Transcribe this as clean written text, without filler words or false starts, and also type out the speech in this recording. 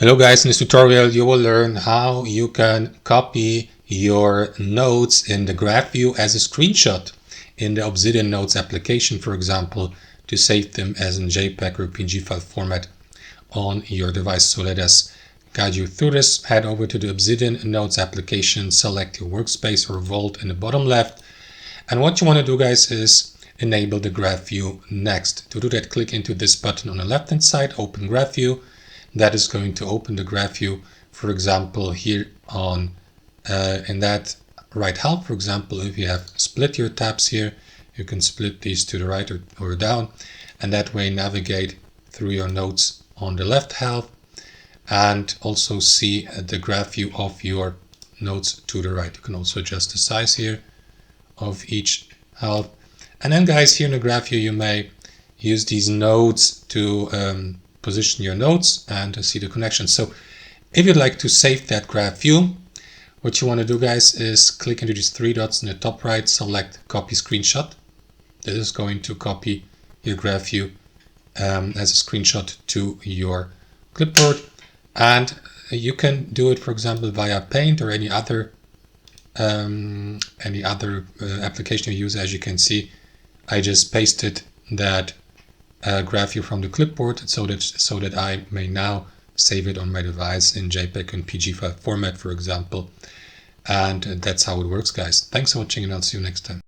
Hello guys, in this tutorial you will learn how you can copy your notes in the graph view as a screenshot in the Obsidian Notes application, for example, to save them as in JPEG or PNG file format on your device. So let us guide you through this. Head over to the Obsidian Notes application, select your workspace or vault in the bottom left. And what you want to do, guys, is enable the graph view next. To do that, click into this button on the left hand side, open graph view. That is going to open the graph view, for example, here on in that right half. For example, if you have split your tabs here, you can split these to the right or down, and that way navigate through your notes on the left half and also see the graph view of your notes to the right. You can also adjust the size here of each half. And then, guys, here in the graph view, you may use these nodes to position your notes and see the connection. So if you'd like to save that graph view, what you want to do, guys, is click into these three dots in the top right, select copy screenshot. This is going to copy your graph view as a screenshot to your clipboard. And you can do it, for example, via Paint or any other application you use. As you can see, I just pasted that graph view from the clipboard so that I may now save it on my device in JPEG and PNG file format, for example. And that's how it works, guys. Thanks for watching, and I'll see you next time.